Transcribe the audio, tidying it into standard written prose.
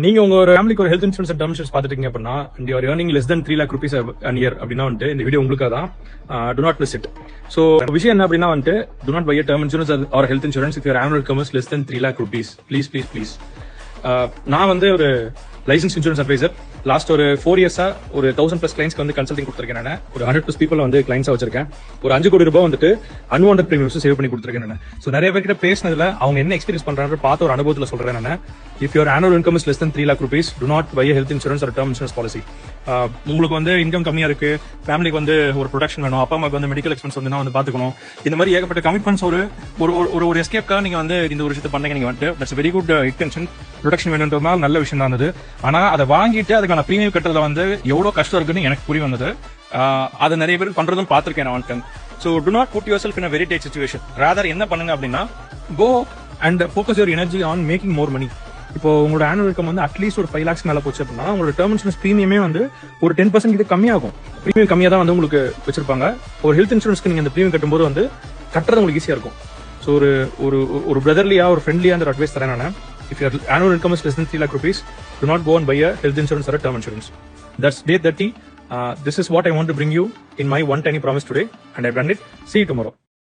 நீங்க உங்க ஒரு ஃபேமிலிக்கு ஒரு health insurance and term insurance பாத்துட்டீங்க அப்படின்னா and you are earning less than 3 lakh rupees an year அப்படின்னா வந்துட்டு இந்த வீடியோ உங்களுக்காக தான். Do not miss it. So விஷயம் என்ன அப்படின்னா வந்துட்டு do not buy a term insurance or health insurance if your annual income is less than 3 lakh rupees. Please. நான் வந்து ஒரு லைசன்ஸ் இன்சூரன்ஸ் அட்வைசர். லாஸ்ட் ஒரு 4 இயர்ஸா ஒரு 1000+ கிளைண்ட்ஸ்க்கு வந்து கன்சல்டிங் கொடுத்துருக்கேன். நான் ஒரு 100+ பீப்புள் வந்து கிளைண்ட்ஸா வச்சிருக்கேன். ஒரு 5 கோடி ரூபாய் வந்துட்டு அன்வான்ட் பிரீமியம்ஸ் சேவ் பண்ணி கொடுத்துருக்கேன். நான் ஸோ நிறைய பேர்கிட்ட பேசினதுல அவங்க என்ன எக்ஸ்பீரியன்ஸ் பண்றாங்க பார்த்த ஒரு அனுபவத்தில் சொல்றேன். நான் if your annual income is less than 3 lakh rupees, do not buy a health insurance or term insurance policy. உங்களுக்கு வந்து இன்கம் கம்மியா இருக்கு, ஃபேமிலிக்கு வந்து ஒரு ப்ரொடெக்ஷன் வேணும், அப்பா அம்மாக்கு வந்து மெடிக்கல் எக்ஸ்பென்ஸ் வந்து வந்து பாத்துக்கணும், இந்த மாதிரி ஏகப்பட்ட கமிட்மெண்ட்ஸ் ஒரு ஒரு எஸ்கேப்காக நீங்க வந்து இந்த ஒரு விஷயத்தை பண்ணீங்க. நீங்க வந்துட்டு that's very good intention, protection வேணும்ன்றதுனால நல்ல விஷயம் தான் இருந்தது. ஆனா அதை வாங்கிட்டு அதுக்கான பிரீமியம் கட்டுறதுல வந்து எவ்வளவு கஷ்டம் இருக்குன்னு எனக்கு புரிய வந்தது. அதை நிறைய பேர் பண்றதும் பாத்திருக்கேன் நான் வந்துட்டேன். So do not put yourself in a very tight situation. Rather என்ன பண்ணுங்க அப்படின்னா go and focus your energy on making more money. இப்போ உங்களோட ஆனுவல் இன்கம் வந்து அட்லீஸ்ட் ஒரு 5 lakhs மேல போச்சு அப்படின்னா உங்களோட டர்ம் இன்சூரன்ஸ் பிரீமியமே வந்து ஒரு 10% இது கம்மியாகும். பிரீமியம் கம்மியா தான் வந்து உங்களுக்கு வச்சிருப்பாங்க. ஒரு ஹெல்த் இன்சூரன்ஸ்க்கு நீங்க அந்த பிரீமியம் கட்டும்போது வந்து கட்டுறது உங்களுக்கு ஈஸியா இருக்கும். ஸோ ஒரு பிரதர்லியா ஒரு ஃப்ரெண்ட்லியா அந்த அட்வைஸ் தரேன் நான். If your annual income is less than 3 lakh rupees, do not go and buy a health insurance or a term insurance. That's day 30. This is what I want to bring you in my one tiny promise today, and I've done it. See you tomorrow.